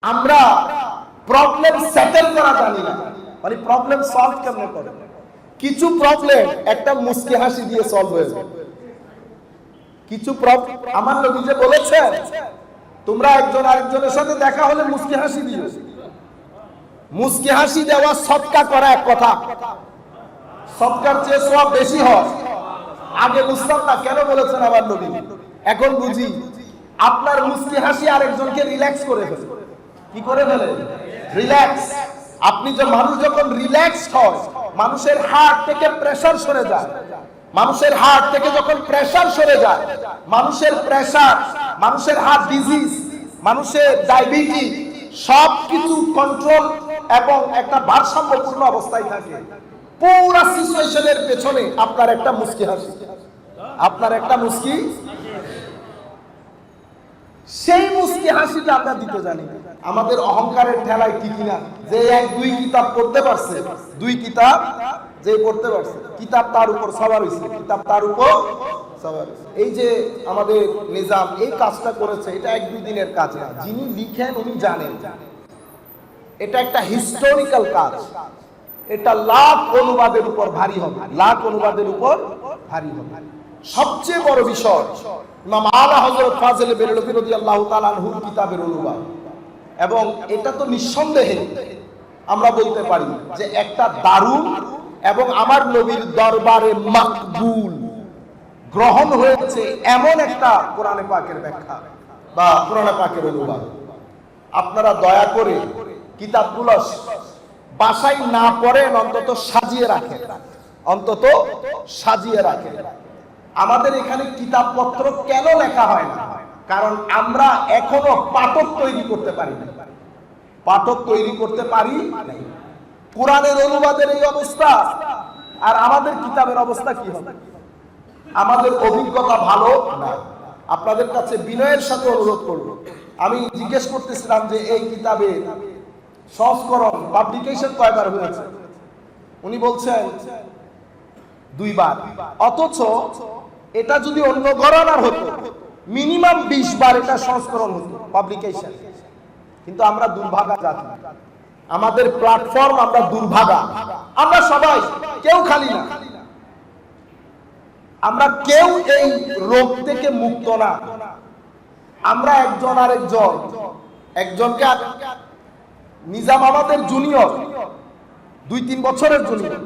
আমরা problem settle করা জানি না, মানে প্রবলেম সলভ কেমনে করে। কিছু প্রবলেম একটা মুস্কি হাসি দিয়ে সলভ হয়ে যায়। কিছু প্রবলেম আমার নবী যে বলেছেন, তোমরা একজন আরেকজনের সাথে দেখা হলে মুস্কি হাসি দিও। মুস্কি হাসি দেওয়া সদকা করা এক কথা, সদকার চেয়ে সওয়াব বেশি হয়। আগে বুঝতাম না কেন বলেছেন আমার নবী, এখন বুঝি। আপনার মুস্কি হাসি আরেকজনকে রিল্যাক্স করে ফেলে। কি করে ফেলে? রিল্যাক্স। আপনি যে মানুষ যখন রিল্যাক্স হয়, মানুষের হার্ট থেকে প্রেসার সরে যায়। মানুষের হার্ট থেকে যখন প্রেসার সরে যায়, মানুষের প্রেসার, মানুষের হার্ট ডিজিজ, মানুষের ডায়াবেটিস সবকিছু কন্ট্রোল এবং একটা ভারসাম্যপূর্ণ অবস্থায় থাকে। পুরো সিচুয়েশনের পেছনে আপনার একটা মুস্কি হাসি, আপনার একটা মুস্কি। সেই মুস্কি হাসিটা আমরা দিতে জানি। আমাদের অহংকারের ঠেলায় ঠিক না যে এক দুই কিতাব পড়তে পারছে, দুই কিতাব যে পড়তে পারছে, কিতাব তার উপর সওয়ার হইছে, কিতাব তার উপর সওয়ার হইছে। এই যে আমাদের নিজাম এই কাজটা করেছে, এটা এক দুই দিনের কাজ না। যিনি লিখেন উনি জানেন এটা একটা হিস্টোরিক্যাল কাজ। এটা লাখ অনুবাদের উপর ভারী হবে, লাখ অনুবাদের উপর ভারী হবে। সবচেয়ে বড় বিষয় ইমাম আলা হযরত ফাজিল বেরলভী রাদিয়াল্লাহু তাআলা আনহুর কিতাবের অনুবাদ। এবং এটা তো নিঃসন্দেহে আমরা বলতে পারি যে একটা দারুণ এবং আমার নবীর দরবারে মাকবুল, গ্রহণ হয়েছে এমন একটা কোরআনে পাকের ব্যাখ্যা বা কোরআনে পাকের অনুবাদ। আপনারা দয়া করে কিতাবগুলো বাসায় না পড়েন, অন্তত সাজিয়ে রাখেন, অন্তত সাজিয়ে রাখেন। আমাদের এখানে কিতাবপত্র কেন লেখা হয় না? কারণ আমরা এখনো পাঠক তৈরি করতে পারি না। পাঠক তৈরি করতে পারি না। কোরআনের অনুবাদের এই অবস্থা, আর আমাদের কিতাবের অবস্থা কি হবে? আমাদের অভিজ্ঞতা ভালো না। আপনাদের কাছে বিনয়ের সাথে অনুরোধ করব, আমি জিজ্ঞেস করতেছিলাম যে এই কিতাবে সংস্করণ পাবলিকেশন কয়বার হয়েছে? উনি বলছেন দুইবার। অথচ এটা যদি অন্য ঘরানার হতো মিনিমাম 20 বার এটা সংস্করণ হতো, পাবলিকেশন। কিন্তু আমরা দুর্ভাগা জাতি, আমাদের প্ল্যাটফর্ম আমরা দুর্ভাগা। আমরা সবাই কেউ খালি না, আমরা কেউ এই রোগ থেকে মুক্ত না। আমরা একজন আরেকজন, একজনকে নিজাম আমাদের জুনিয়র, 2-3 বছরের জুনিয়র।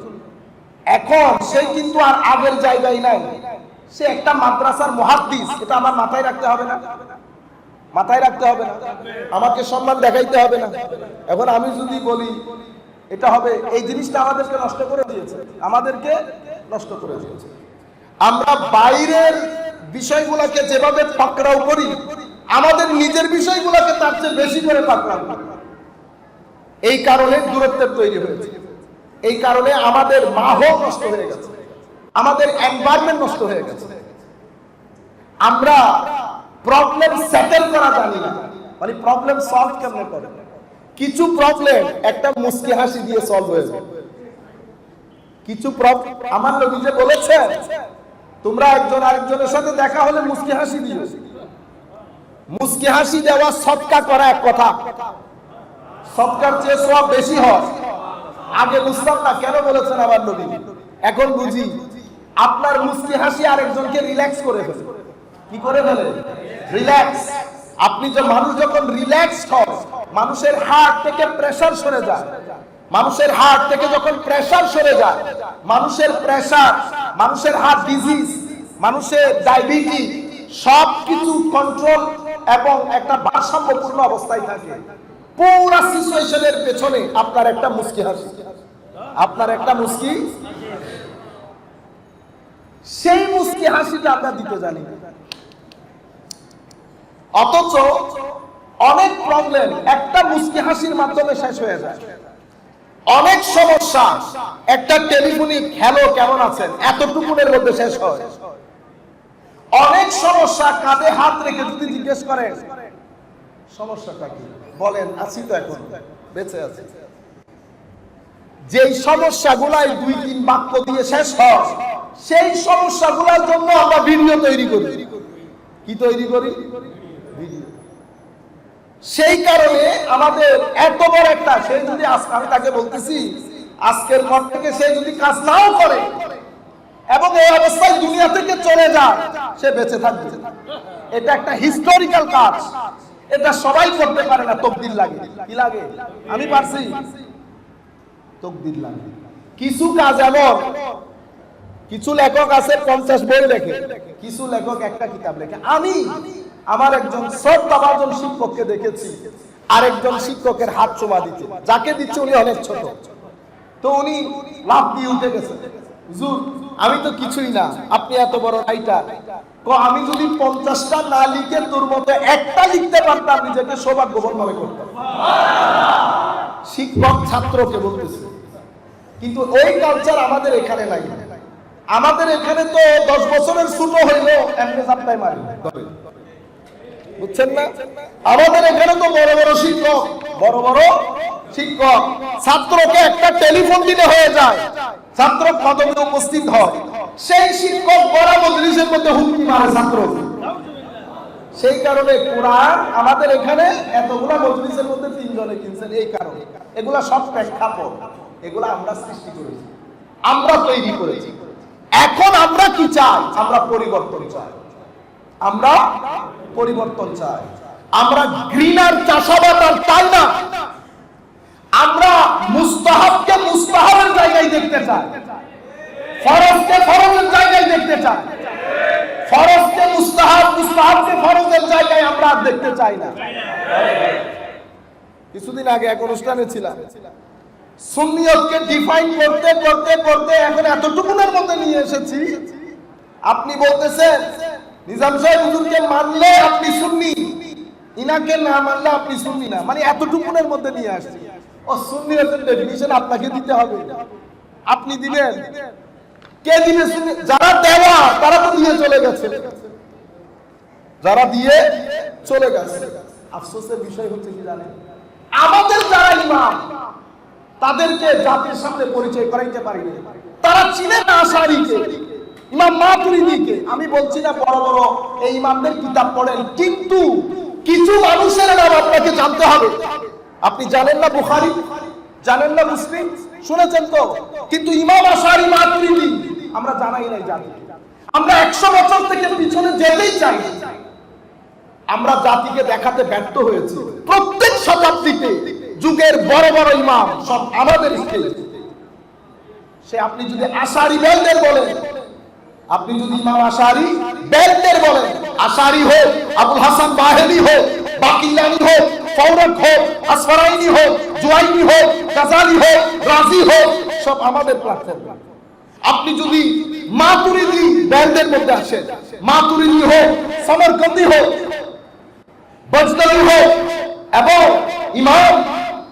এখন সে কিন্তু আর আগের জায়গায় নাই, সে একটা মাদ্রাসার মুহাদ্দিস। এটা আমার মাথায় রাখতে হবে না? মাথায় রাখতে হবে না? আমাকে সম্মান দেখাইতে হবে না? এখন আমি যদি বলি এটা হবে, এই জিনিসটা আমাদেরকে নষ্ট করে দিয়েছে, আমাদেরকে নষ্ট করে দিয়েছে। আমরা বাইরের বিষয়গুলোকে যেভাবে পাকড়াও করি, আমাদের নিজের বিষয়গুলোকে তার চেয়ে বেশি করে পাকড়াও করি। এই কারণে দূরত্বের তৈরি হয়েছে। এই কারণে আমাদের মাহৌল নষ্ট হয়ে গেছে, আমাদের এনভায়রনমেন্ট নষ্ট হয়ে গেছে। আমরা প্রবলেম সেটেল করা জানি না, মানে প্রবলেম সলভ কেমনে করে। কিছু প্রবলেম একটা মুস্কি হাসি দিয়ে সলভ হয়ে যায়। কিছু প্রবলেম আমার নবী যে বলেছেন, তোমরা একজন আরেকজনের সাথে দেখা হলে মুস্কি হাসি দিও। মুস্কি হাসি দেওয়া সদকা করা এক কথা, সদকার চেয়ে সওয়াব বেশি হয়। আগে বুঝতাম না কেন বলেছেন আমার নবী, এখন বুঝি। আপনার মুস্কি হাসি আরেকজনকে রিল্যাক্স করে ফেলে। কি করে ফেলে? রিল্যাক্স। আপনি যে মানুষ যখন রিল্যাক্স হয়, মানুষের হার্ট থেকে প্রেসার সরে যায়। মানুষের হার্ট থেকে যখন প্রেসার সরে যায়, মানুষের প্রেসার, মানুষের হার্ট ডিজিজ, মানুষের ডায়াবেটিস সবকিছু কন্ট্রোল এবং একটা ভারসাম্যপূর্ণ অবস্থায় থাকে। পুরো সিচুয়েশনের পেছনে আপনার একটা মুস্কি হাসি, আপনার একটা মুস্কি। সেই মুস্কি হাসিটা আমরা দিতে জানি। অথচ অনেক প্রবলেম একটা মুস্কি হাসির মাধ্যমে শেষ হয়ে যায়। অনেক সমস্যা একটা টেলিফোনিক হ্যালো কেমন আছেন এতটুকুনের মধ্যে শেষ হয়। অনেক সমস্যা কাঁধে হাত রেখে যদি জিজ্ঞেস করেন সমস্যাটা কি, বলেন আছি তো, এখন বেঁচে আছি। যেই সমস্যাগুলাই 2-3 বাক্য দিয়ে শেষ হয়, সেই সমস্যাগুলোর জন্য আমরা ভিডিও তৈরি করি। কি তৈরি করি? ভিডিও। সেই কারণে আমাদের এত বড় একটা, সে যদি আমি তাকে বলতেছি আজকের পর থেকে সে যদি কাজ নাও করে এবং এই অবস্থায় দুনিয়া থেকে চলে যায়, সে বেঁচে থাকবে। এটা একটা হিস্টোরিক্যাল কাজ, এটা সবাই করতে পারে না, তকদির লাগে। কি লাগে? আমি পারছি, তকদির লাগে। কিছু কাজ এমন, কিছু লেখক আছে 50 বই লেখে, কিছু লেখক একটা কিতাব লেখে। আমি আমার একজন শ্রদ্ধাভাজন শিক্ষককে দেখেছি আরেকজন শিক্ষকের হাত চুমা দিতে, যাকে দিচ্ছে উনি অনেক ছোট, তো উনি লাফ দিয়ে উঠে গেছে, হুজুর আমি তো কিছুই না, আপনি এত বড় রাইটার। আমি যদি 50টা না লিখে তোর মতো একটা লিখতে পারতাম, নিজেকে সৌভাগ্যবান মনে করতাম। শিক্ষক ছাত্রকে বলতেছে, কিন্তু ওই কালচার আমাদের এখানে নাই। আমাদের এখানে তো 10 বছরের ছোট হইলো এমনি চাপটাই মারি, বুঝছেন না? আমাদের এখানে তো বড় বড় শিক্ষক, বড় বড় শিক্ষক, ছাত্রকে একটা টেলিফোন দিতে হয়ে যায়, ছাত্র কদমে উপস্থিত হয়, সেই শিক্ষক বড় মজলিসের মধ্যে হুমকি মারে ছাত্র। সেই কারণে কোরআন আমাদের এখানে এতগুলা মজলিসের মধ্যে 3 জনে কিনছেন, এই কারণে। এগুলা সব প্রেক্ষাপট, এগুলা আমরা সৃষ্টি করেছি, আমরা তৈরি করেছি। এখন আমরা কি চাই? আমরা পরিবর্তন চাই, আমরা পরিবর্তন চাই। আমরা ঘৃণার চাষাবাদ আর চাই না, আমরা মুস্তাহাবকে মুস্তাহাবের জায়গায় দেখতে চাই, ফরজকে ফরজের জায়গায় দেখতে চাই, ফরজকে মুস্তাহাব, মুস্তাহাবকে ফরজের জায়গায় আমরা আর দেখতে চাই না। কিছুদিন আগে এক অনুষ্ঠানে ছিলাম, সুন্নিয়তকে ডিফাইন করতে করতে করতে এখন এতটুকুনের মধ্যে নিয়ে এসেছি, আপনি বলতেছেন নিজাম সাহেব হুজুরকে মানলে আপনি সুন্নি, ইনাকে না মানলে আপনি সুন্নি না, মানে এতটুকুনের মধ্যে নিয়ে আসছি। ও সুন্নিয়তের ডেফিনিশন আপনাকে দিতে হবে, আপনি দিবেন? কে দিবে? যারা দেওয়া তারা তো দিয়ে চলে গেছে, যারা দিয়ে চলে গেছে। আফসোসের বিষয় হচ্ছে কি জানেন, আমাদের যারা ইমাম তাদেরকে জাতির সামনে পরিচয় করাইতে পারিনি। তারা চিনে না আশারীকে, ইমাম মাতুরিদিকে। আমি বলছি না বড় বড় এই ইমামদের কিতাব পড়েন, কিন্তু কিছু মানুষের নাম আপনাকে জানতে হবে। আপনি জানেন না বুখারী, জানেন না মুসলিম, শুনেছেন তো, কিন্তু ইমাম আশারী মাতুরিদি আমরা জানাই নাই, জানি। আমরা 100 বছর থেকে পিছনে যেতেই চাই, আমরা জাতিকে দেখাতে ব্যর্থ হয়েছি। প্রত্যেক শতাব্দীতে যুগের বড় বড় ইমাম সব আমাদের স্টেজে। সে আপনি যদি আশারী বেলদের বলেন, আপনি যদি ইমাম আশারী বেলদের বলেন, আশারী হোক, আবুল হাসান বাহেলি হোক, বাকিলানি হোক, ফৌরক হোক, আসফারাইনি হোক, জুয়াইনি হোক, গাজালি হোক, রাজি হোক, সব আমাদের প্ল্যাটফর্ম। আপনি যদি মাতুরিদি বেলদের মধ্যে আসেন, মাতুরিদি হোক, সমরকন্দি হোক, বজদলি হোক, এবং ইমাম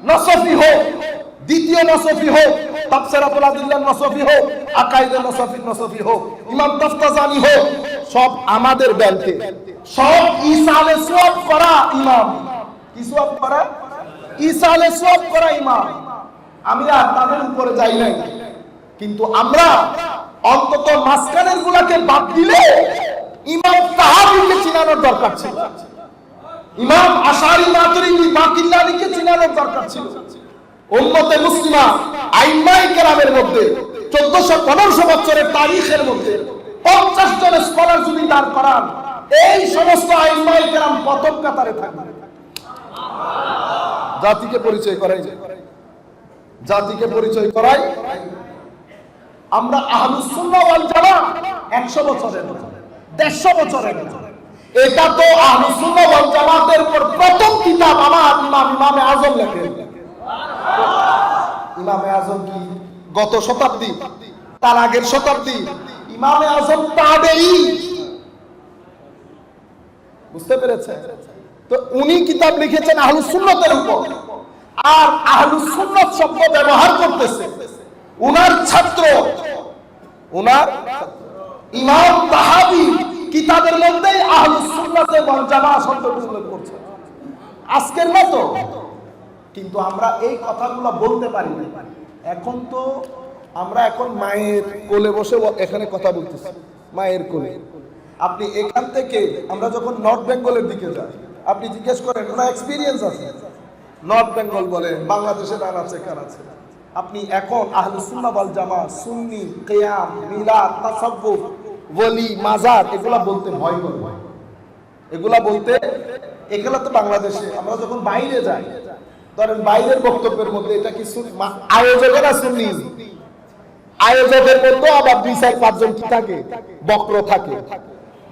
নসফি হোক, দ্বিতীয় নসফি হোক, তাফসিরাতুল আদিল্লাহ নসফি হোক, আকাইদে নসফি হোক, ইমাম তাফতাজানি হোক, সব আমাদের বেলতে, সব ইসালে সওয়াব করা ইমাম। কি সওয়াব করা? ইসালে সওয়াব করা ইমাম। আমি আর তাদের উপরে যাই নাই, কিন্তু আমরা অন্তত মাসকানের গুলাকে বাদ দিলে ইমাম তাহাবীকে চিনানোর দরকার ছিল, ইমাম আশারী মাতুরিদি বাকিল্লানিকে চিনানোর দরকার ছিল। উম্মতে মুসলিমা আইম্মায়ে কেরামের মধ্যে 1400-1500 বছরের তারিখের মধ্যে 50 জন স্কলার যদি দাঁড় করান, এই সমস্ত আইম্মায়ে কেরাম প্রথম কাতারে থাকবে। জাতিকে পরিচয় করাই, জাতিকে পরিচয় করাই। আমরা আহলুস সুন্নাহ ওয়াল জামাত 100 বছরের, 150 বছরের। এটা তো আহলুস সুন্নাহ ওয়াল জামাতের উপর প্রথম কিতাব আমার ইমামে আজম লেখেন। ইমামে আজম কি গত শতাব্দী, তার আগের শতাব্দী? ইমামে আজম তাবেঈ, বুঝতে পেরেছেন তো? উনি কিতাব লিখেছেন আহলুস সুন্নাতের উপর, আর আহলুস সুন্নাত শব্দ ব্যবহার করতেছে উনার ছাত্র, উনার ইমাম তাহাবী কিতাবের মধ্যেই আহলুস সুন্নাতে ওয়াল জামাত শব্দ উল্লেখ করছে, আজকের মতো। কিন্তু আমরা এই কথাগুলো বলতে পারি না। এখন তো আমরা এখন মায়ের কোলে বসে এখানে কথা বলতেছি, মায়ের কোলে। আপনি এখান থেকে আমরা যখন নর্থ বেঙ্গলের দিকে যাই, আপনি জিজ্ঞেস করেন, ওনার এক্সপিরিয়েন্স আছে। নর্থ বেঙ্গল বলে, বাংলাদেশে নানা আছে, কার আছে। আপনি এখন আহলুস সুন্নাহ ওয়াল জামাত, সুন্নি, কিয়াম, মিলাদ, তাসাব্বুফ, ওলি, মাজার এগুলা বলতে ভয় করে। এগুলা বলতে, এগুলা তো বাংলাদেশে। আমরা যখন বাইরে যাই, ধরেন বাইরের বক্তব্যের মধ্যে এটা কি আয়োজকেরা সুন্নি, আয়োজকের মধ্যে আবার 2-4-5 জন কি থাকে, বক্র থাকে।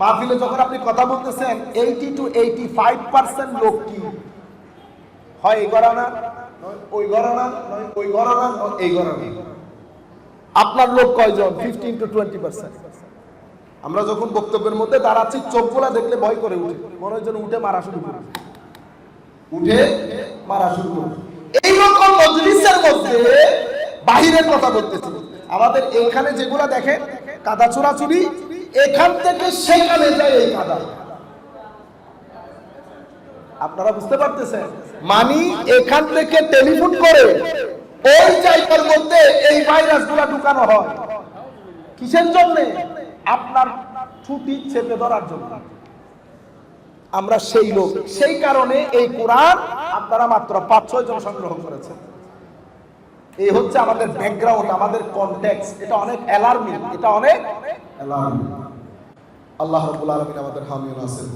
মাহফিলে যখন আপনি কথা বলতেছেন 80 to 85% লোক কি হয়, এই ঘরানা, ওই ঘরানা, ওই ঘরানা, এই ঘরানা। আপনার লোক কয়জন? 15 to 20%। আমরা যখন বক্তব্যের মধ্যে দাঁড়াচ্ছি, চোখগুলা দেখলে ভয় করে উঠে, মনে হয় যেন উঠে মারা শুরু করে, উঠে মারা শুরু করে। এইরকম মজলিসের মধ্যে বাহিরের কথা বলতেছি। আমাদের এখানে যেগুলা দেখেন কাদা চুরাচুরি, এখান থেকে সেখানে যায় এই কাদা। আপনারা বুঝতে পারতেছেন? মানে এখান থেকে টেলিফোন করে ওই জায়গার মধ্যে এই ভাইরাসগুলা ঢুকানো হয়। কিসের জন্য? আপনার ছুটি চেপে ধরার জন্য। আমরা সেই লোক, সেই কারণে এই কোরআন আপনারা মাত্র 5-6 জন সংগ্রহ করেছেন। এই হচ্ছে আমাদের ব্যাকগ্রাউন্ড, আমাদের কনটেক্সট। এটা অনেক অ্যালার্মিং, এটা অনেক অ্যালার্মিং। আল্লাহ রাব্বুল আলামিন আমাদের হামিয়ে নাসির।